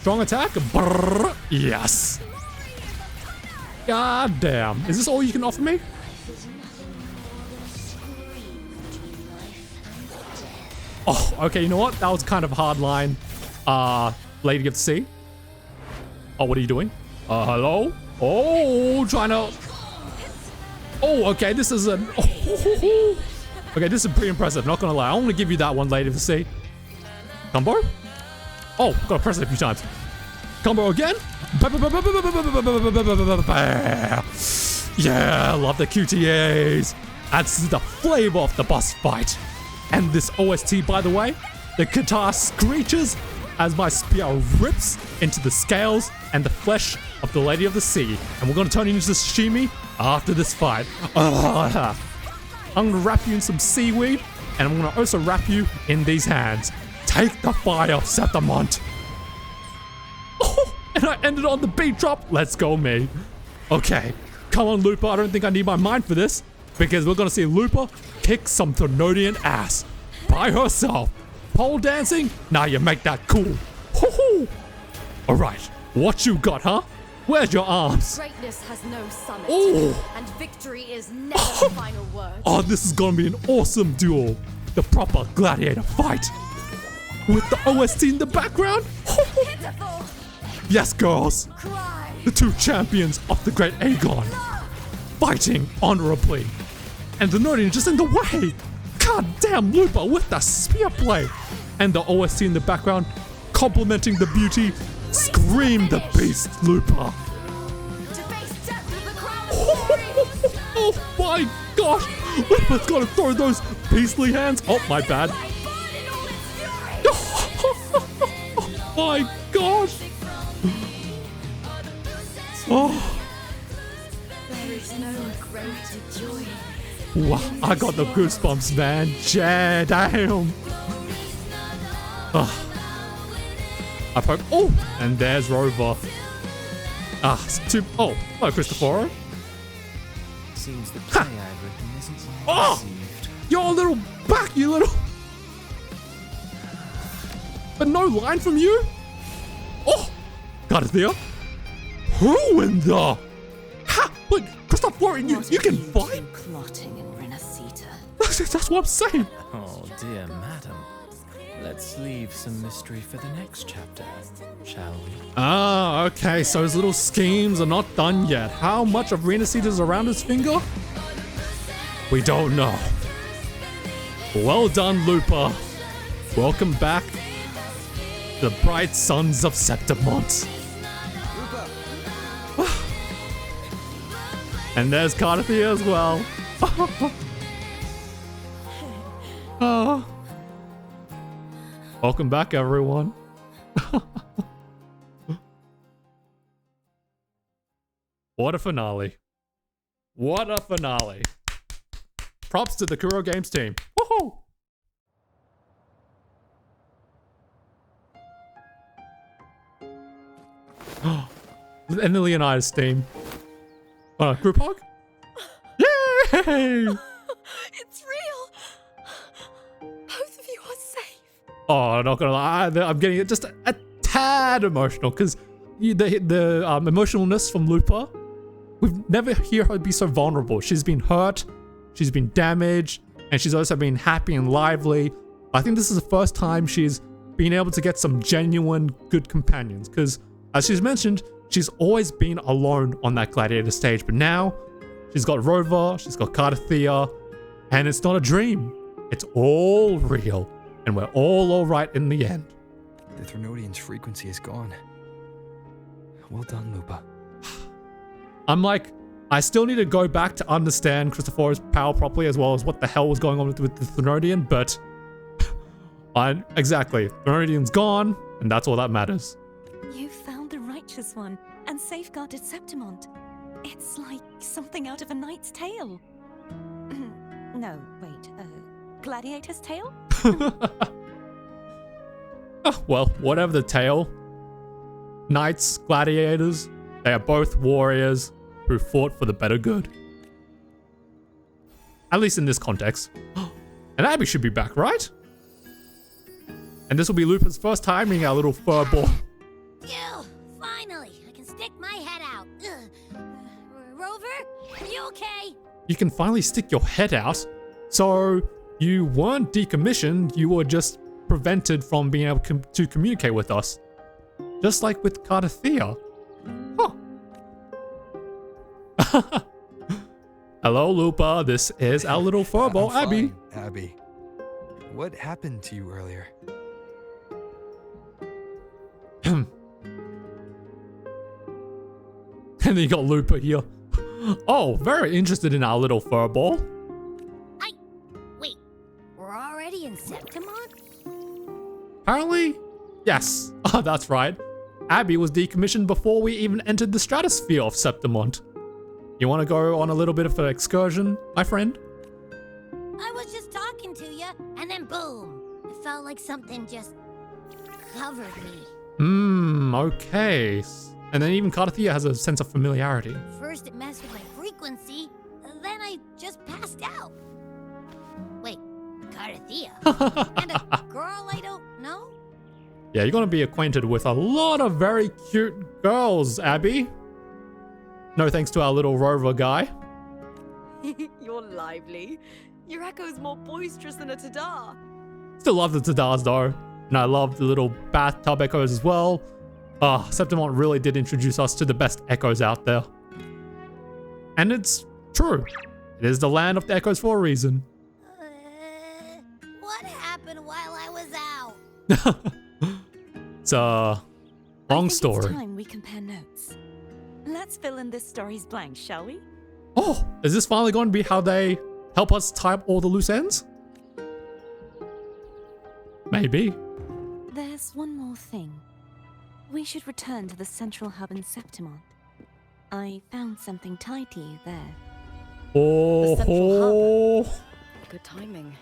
Strong attack. Brrr, yes. God damn. Is this all you can offer me? Oh, okay, you know what? That was kind of a hard line. Lady of the Sea. Oh, what are you doing? Hello? Oh, trying to... Oh, okay, this is a... Oh, okay, this is pretty impressive, not gonna lie. I'm gonna give you that one, Lady of the Sea. Combo? Oh, gotta press it a few times. Combo again? Yeah, love the QTAs. Adds the flavor of the boss fight. And this OST, by the way, the guitar screeches as my spear rips into the scales and the flesh of the Lady of the Sea. And we're gonna turn you into sashimi after this fight. I'm gonna wrap you in some seaweed, and I'm gonna also wrap you in these hands. Take the fire, Septimont. Oh, and I ended on the beat drop. Let's go, me. Okay, come on, Lupa. I don't think I need my mind for this, because we're gonna see Lupa kick some Thenodian ass by herself. Pole dancing? Now you make that cool. All right, what you got, huh? Where's your arms? Greatness has no summit, Oh. and victory is never the final word. Oh, this is gonna be an awesome duel. The proper gladiator fight. With the OST in the background. Pitiful! Yes, girls. Cry! The 2 champions of the Great Aegon. Fighting honorably. And the Thenodian just in the way. God damn, Lupa with the spear play. And the OST in the background complementing the beauty. Scream the beast, Lupa. To face death with the crown of glory! Oh my gosh. Lupa's gotta throw those beastly hands. Oh, my bad. My gosh. Oh. There is no greater joy. Wow, I got the goosebumps, man. Yeah, damn. I poke. Oh, and there's Rover. Oh, hello, Cristoforo. Seems the play I've written isn't Oh, received. you're a little back, you little. But no line from you? Oh, Cartethyia. Who in the... Ha! But Cristoforo, you can fight? Clotting in Renacita. That's what I'm saying. Oh, dear madam. Let's leave some mystery for the next chapter, shall we? Ah, okay, so his little schemes are not done yet. How much of Renacita is around his finger? We don't know. Well done, Lupa. Welcome back, the bright sons of Septimont. And there's Cartethyia as well. Oh. Welcome back, everyone. What a finale. What a finale. Props to the Kuro Games team. Woohoo! And the Leonidas theme. Group hug? Yay! It's real! Both of you are safe. Oh, not gonna lie, I'm getting it just a tad emotional because the emotionalness from Lupa, we've never heard her be so vulnerable. She's been hurt, she's been damaged, and she's also been happy and lively. I think this is the first time she's been able to get some genuine good companions because, as she's mentioned, she's always been alone on that gladiator stage, but now she's got Rover, she's got Cartethyia, and it's not a dream. It's all real, and we're all right in the end. The Threnodian's frequency is gone. Well done, Lupa. I'm like, I still need to go back to understand Cristoforo's power properly, as well as what the hell was going on with the Threnodian, but exactly, Threnodian's gone, and that's all that matters. You found the righteous one and safeguarded Septimont. It's like something out of a knight's tale. No, wait, gladiator's tale? Oh, well, whatever the tale. Knights, gladiators, they are both warriors who fought for the better good. At least in this context. And Abby should be back, right? And this will be Lupa's first time being our little fur ball. Phew, finally, I can stick my head out. Rover, are you okay? You can finally stick your head out. So you weren't decommissioned, you were just prevented from being able to communicate with us. Just like with Cartethyia. Huh. Hello, Lupa. This is our little furball, Abby. Abby, what happened to you earlier? And then you got Lupa here. Oh, very interested in our little furball. Wait, we're already in Septimont? Apparently, yes. Oh, that's right. Abby was decommissioned before we even entered the stratosphere of Septimont. You want to go on a little bit of an excursion, my friend? I was just talking to you, and then boom. It felt like something just covered me. Okay. And then even Cartethyia has a sense of familiarity. First it messed with my frequency, then I just passed out. Wait, Cartethyia? And a girl I don't know? Yeah, you're going to be acquainted with a lot of very cute girls, Abby. No thanks to our little Rover guy. You're lively. Your echo's more boisterous than a Tadar. Still love the Tadars though. And I love the little bathtub echoes as well. Septimont really did introduce us to the best echoes out there. And it's true. It is the land of the echoes for a reason. What happened while I was out? It's a long story. It's time we compare notes. Let's fill in this story's blanks, shall we? Oh, is this finally going to be how they help us tie up all the loose ends? Maybe. There's one more thing. We should return to the central hub in Septimont. I found something tied to you there. Oh, The central hub. Good timing.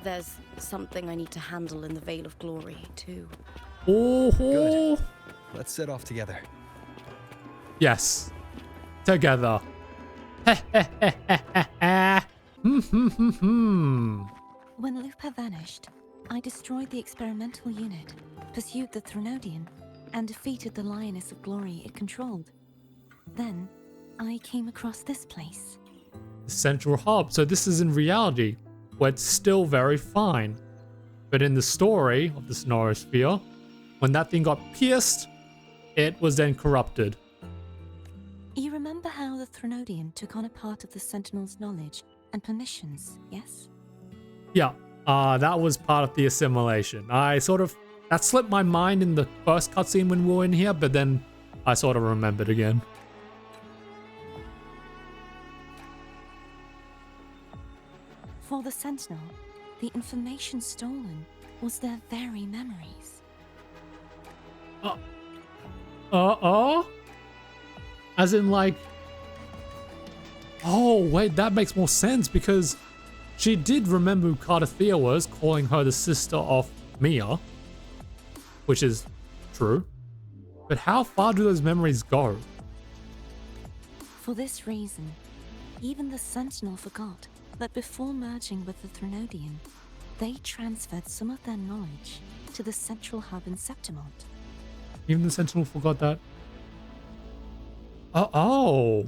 There's something I need to handle in the Vale of Glory, too. Good. Let's set off together. Yes. Together. When Lupa vanished, I destroyed the experimental unit, pursued the Threnodian, and defeated the Lioness of Glory it controlled. Then, I came across this place. The central hub. So this is in reality, where it's still very fine. But in the story of the Sonorosphere, when that thing got pierced, it was then corrupted. You remember how the Threnodian took on a part of the Sentinel's knowledge and permissions, yes? Yeah, that was part of the assimilation. That slipped my mind in the first cutscene when we were in here, but then I sort of remembered again. For the Sentinel, the information stolen was their very memories. As in like... Oh, wait, that makes more sense because she did remember who Cartethyia was, calling her the sister of Mya, which is true. But how far do those memories go? For this reason, even the Sentinel forgot that before merging with the Threnodian, they transferred some of their knowledge to the central hub in Septimont. Even the Sentinel forgot that? Oh,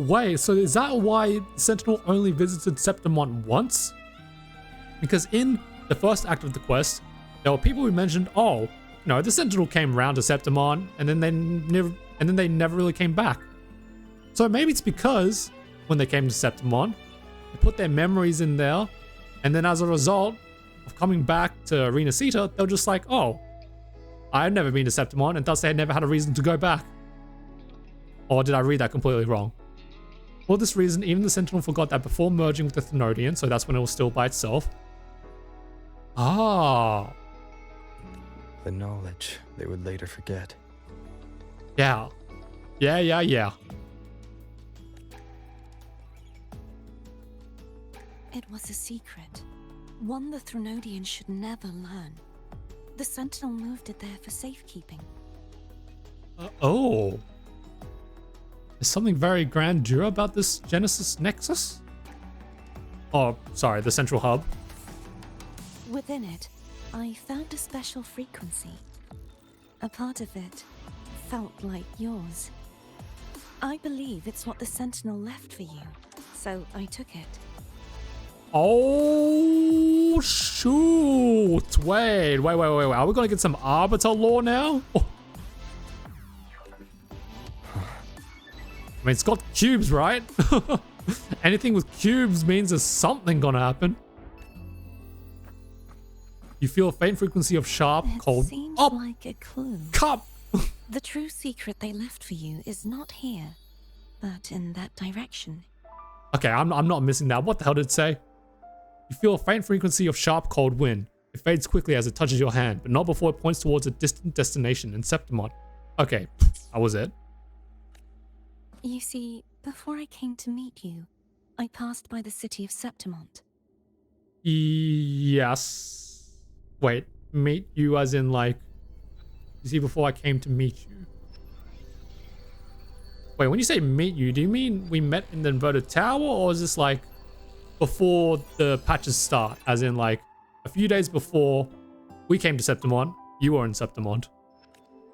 wait, so is that why Sentinel only visited Septimont once? Because in the first act of the quest, there were people who mentioned, oh, no, the Sentinel came round to Septimont, and then they never really came back. So maybe it's because when they came to Septimont, they put their memories in there, and then as a result of coming back to Arena Seta, they were just like, oh, I've never been to Septimont, and thus they had never had a reason to go back. Or did I read that completely wrong? For this reason, even the Sentinel forgot that before merging with the Threnodian, so that's when it was still by itself. Ah. The knowledge they would later forget. Yeah. Yeah. It was a secret, one the Threnodian should never learn. The Sentinel moved it there for safekeeping. Oh. There's something very grandeur about this Genesis Nexus? Oh, sorry, the central hub. Within it, I found a special frequency. A part of it felt like yours. I believe it's what the Sentinel left for you, so I took it. Oh, shoot. Wait. Are we going to get some Arbiter lore now? Oh. I mean, it's got cubes, right? Anything with cubes means there's something gonna happen. You feel a faint frequency of sharp, cold. Seems up, like a clue. cup. The true secret they left for you is not here, but in that direction. Okay, I'm not missing that. What the hell did it say? You feel a faint frequency of sharp, cold wind. It fades quickly as it touches your hand, but not before it points towards a distant destination in Septimont. Okay, that was it. You see, before I came to meet you, I passed by the city of Septimont. Yes. Wait, meet you as in like... You see, before I came to meet you. Wait, when you say meet you, do you mean we met in the inverted tower, or is this like before the patches start? As in like a few days before we came to Septimont, you were in Septimont.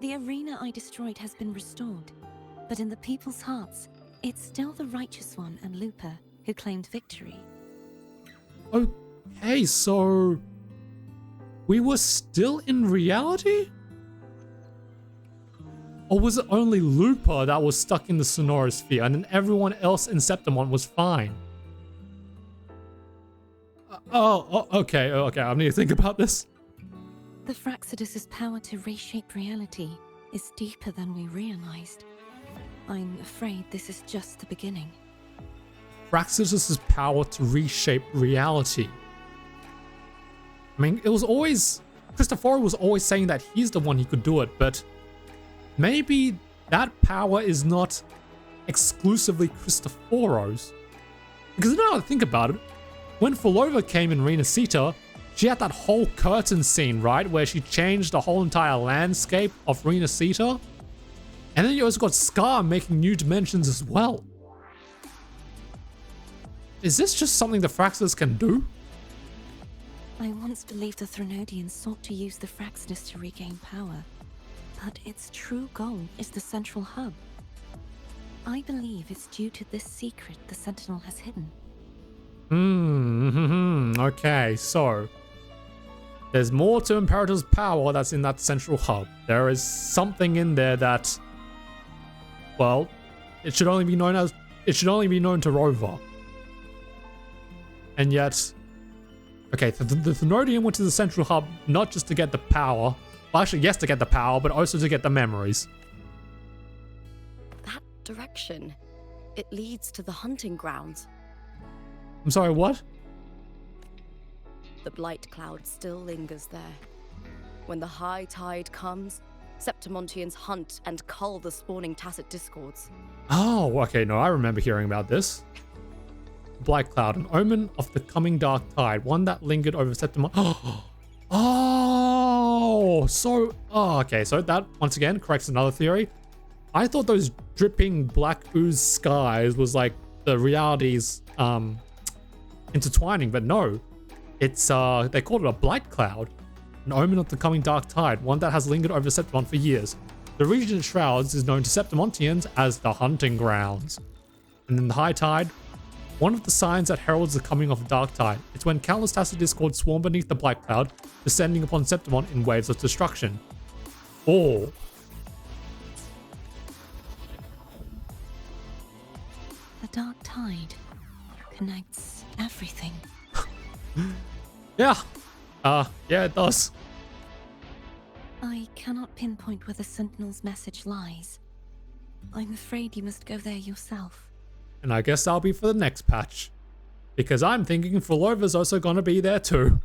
The arena I destroyed has been restored, but in the people's hearts, it's still the Righteous One and Lupa who claimed victory. Okay, so we were still in reality? Or was it only Lupa that was stuck in the Sonorosphere and then everyone else in Septimont was fine? Okay, I need to think about this. The Fraxidus' power to reshape reality is deeper than we realized. I'm afraid this is just the beginning. Fraxidus' power to reshape reality. I mean, it was always... Cristoforo was always saying that he's the one who could do it, but maybe that power is not exclusively Cristoforo's. Because now that I think about it, when Phrolova came in Arena Seta, she had that whole curtain scene, right? Where she changed the whole entire landscape of Arena Seta. And then you also got Scar making new dimensions as well. Is this just something the Fraxidus can do? I once believed the Threnodians sought to use the Fraxidus to regain power, but its true goal is the central hub. I believe it's due to this secret the Sentinel has hidden. Okay, so there's more to Imperator's power that's in that central hub. There is something in there that, well, it should only be known to Rover. And yet, okay, the Threnodian went to the central hub not just to get the power. Well, actually, yes, to get the power, but also to get the memories. That direction, it leads to the hunting grounds. I'm sorry, what? The blight cloud still lingers there. When the high tide comes, Septimontians hunt and cull the spawning Tacit Discords. Oh, okay, no, I remember hearing about this. Black Cloud, an omen of the coming dark tide, one that lingered over Septimont. Oh, okay, so that once again corrects another theory. I thought those dripping black ooze skies was like the realities intertwining, but no. It's they called it a blight cloud, an omen of the coming dark tide, one that has lingered over Septimont for years. The region it shrouds is known to Septimontians as the hunting grounds. And then the high tide, one of the signs that heralds the coming of a dark tide. It's when countless tacet discord swarm beneath the blight cloud, descending upon Septimont in waves of destruction. Or The dark tide connects everything. yeah, yeah, it does. I cannot pinpoint where the Sentinel's message lies. I'm afraid you must go there yourself. And I guess I'll be for the next patch, because I'm thinking Phrolova's also gonna be there too.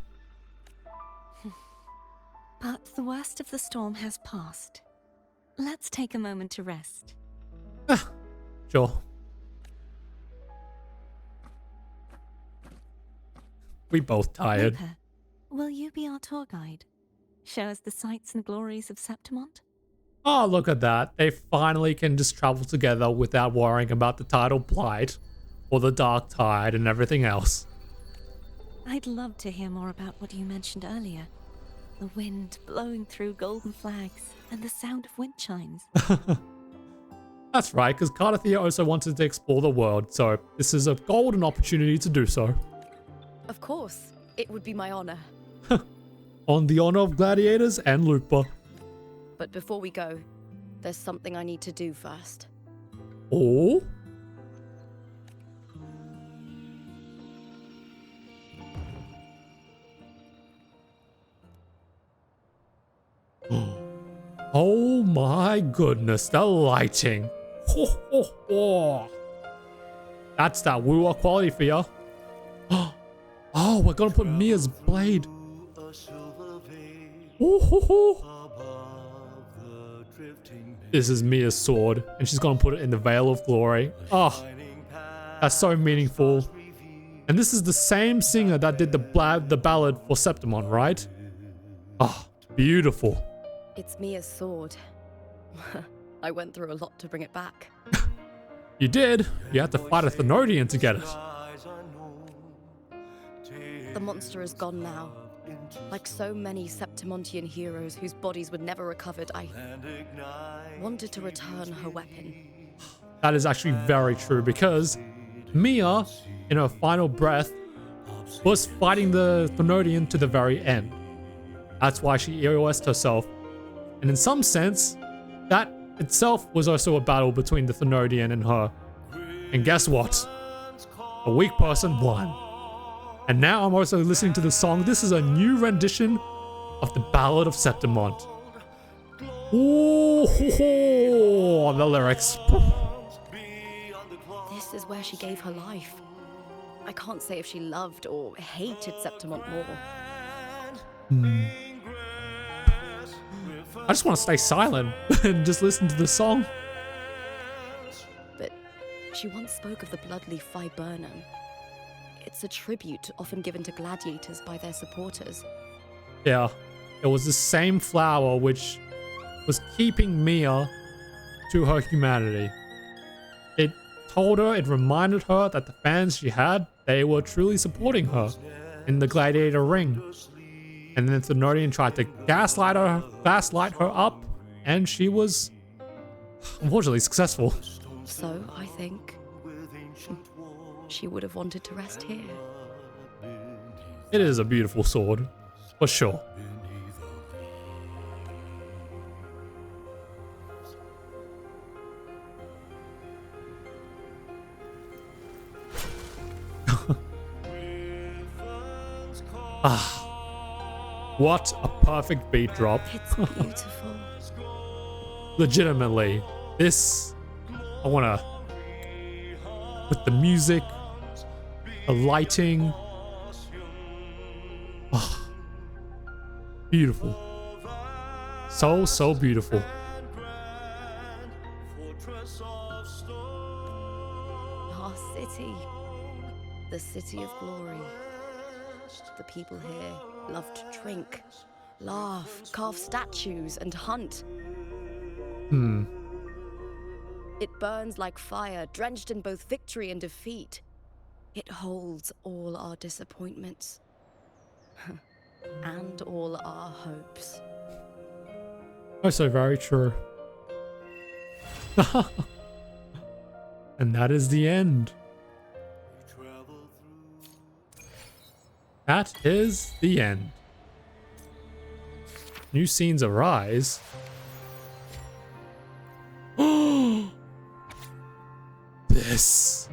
But the worst of the storm has passed. Let's take a moment to rest. Sure. We both tired. Lupa, will you be our tour guide? Show us the sights and glories of Septimont? Oh, look at that. They finally can just travel together without worrying about the tidal blight or the dark tide and everything else. I'd love to hear more about what you mentioned earlier. The wind blowing through golden flags and the sound of wind chimes. That's right, because Cartethyia also wanted to explore the world, so this is a golden opportunity to do so. Of course, it would be my honor. On the honor of gladiators and Lupa. But before we go, there's something I need to do first. Oh? Oh my goodness, the lighting. Ho, ho, ho. That's that WuWa quality for you. Oh, we're gonna put Mya's blade. Oh, ho, ho. This is Mya's sword, and she's gonna put it in the Vale of Glory. Oh, that's so meaningful. And this is the same singer that did the ballad for Septimont, right? Oh, beautiful. It's Mya's sword. I went through a lot to bring it back. You did. You had to fight a Thenodian to get it. The monster is gone now. Like so many Septimontian heroes whose bodies were never recovered, I wanted to return her weapon. That is actually very true, because Mya, in her final breath, was fighting the Thenodian to the very end. That's why she EOS'd herself. And in some sense, that itself was also a battle between the Thenodian and her. And guess what? A weak person won. And now I'm also listening to the song. This is a new rendition of the Ballad of Septimont. Ooh, ho, ho, the lyrics. This is where she gave her life. I can't say if she loved or hated Septimont more. I just want to stay silent and just listen to the song. But she once spoke of the bloodleaf viburnum. It's a tribute often given to gladiators by their supporters. Yeah, it was the same flower which was keeping Mya to her humanity. It told her, it reminded her that the fans she had, they were truly supporting her in the gladiator ring. And then Thenodian tried to gaslight her up, and she was unfortunately successful. So, I think she would have wanted to rest here. It is a beautiful sword, for sure. What a perfect beat drop. It's beautiful. Legitimately, this, I wanna, with the music, the lighting, beautiful. So beautiful. Our city. The city of glory. The people here love to drink, laugh, carve statues, and hunt. It burns like fire, drenched in both victory and defeat. It holds all our disappointments. And all our hopes. Oh, so very true. And that is the end. That is the end. New scenes arise. This.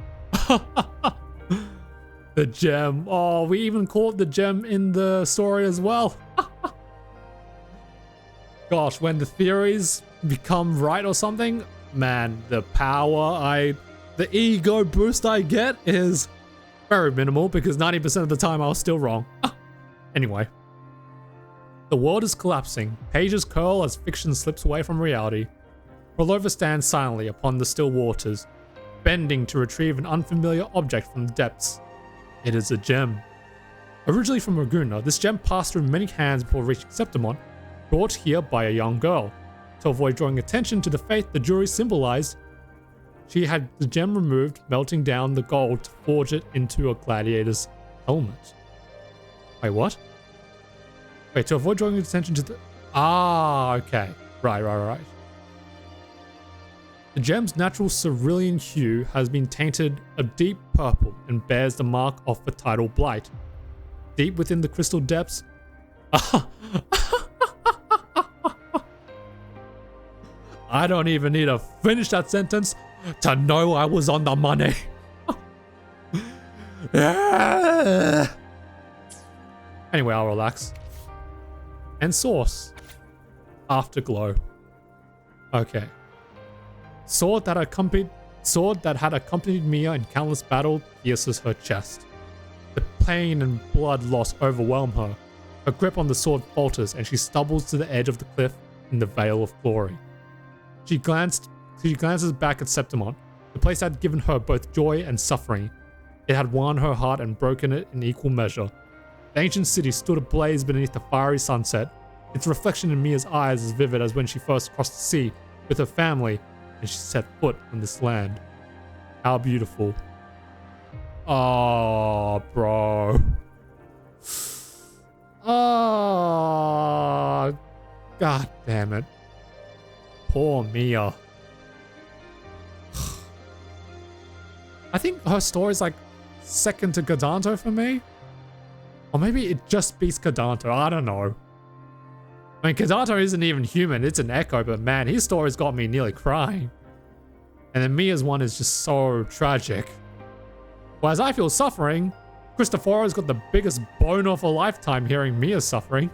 The gem. Oh, we even caught the gem in the story as well. Gosh, when the theories become right or something, man, the the ego boost I get is very minimal because 90% of the time I was still wrong. Anyway. The world is collapsing. Pages curl as fiction slips away from reality. Phrolova stands silently upon the still waters, bending to retrieve an unfamiliar object from the depths. It is a gem. Originally from Raguna, this gem passed through many hands before reaching Septimont, brought here by a young girl. To avoid drawing attention to the fate the jewelry symbolized, she had the gem removed, melting down the gold to forge it into a gladiator's helmet. Wait, what? Wait, to avoid drawing attention to the... Ah, okay. Right. The gem's natural cerulean hue has been tainted a deep purple and bears the mark of fatidal blight. Deep within the crystal depths... I don't even need to finish that sentence to know I was on the money. Anyway, I'll relax. And source. Afterglow. Okay. Sword that had accompanied Mya in countless battles pierces her chest. The pain and blood loss overwhelm her. Her grip on the sword falters and she stumbles to the edge of the cliff in the Vale of Glory. She glances back at Septimont, the place that had given her both joy and suffering. It had won her heart and broken it in equal measure. The ancient city stood ablaze beneath the fiery sunset, its reflection in Mya's eyes as vivid as when she first crossed the sea with her family and she set foot on this land. How beautiful. Oh, bro. Oh, god damn it. Poor Mya. I think her story's like second to Cadanto for me. Or maybe it just beats Cadanto. I don't know. I mean, Cadanto isn't even human. It's an echo, but man, his story's got me nearly crying. And then Mya's one is just so tragic. Whereas I feel suffering, Cristoforo's got the biggest boner of a lifetime hearing Mya's suffering.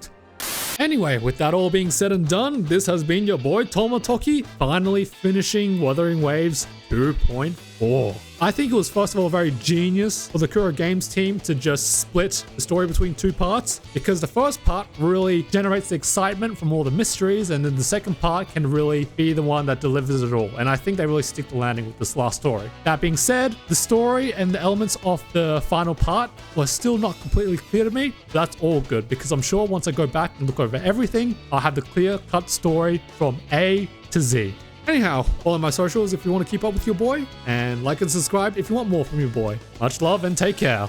Anyway, with that all being said and done, this has been your boy Tomotoki, finally finishing Wuthering Waves 2.4. I think it was first of all very genius for the Kuro Games team to just split the story between two parts, because the first part really generates the excitement from all the mysteries, and then the second part can really be the one that delivers it all. And I think they really stick the landing with this last story. That being said, the story and the elements of the final part were still not completely clear to me. But that's all good, because I'm sure once I go back and look over everything, I'll have the clear-cut story from A to Z. Anyhow, follow my socials if you want to keep up with your boy, and like and subscribe if you want more from your boy. Much love and take care.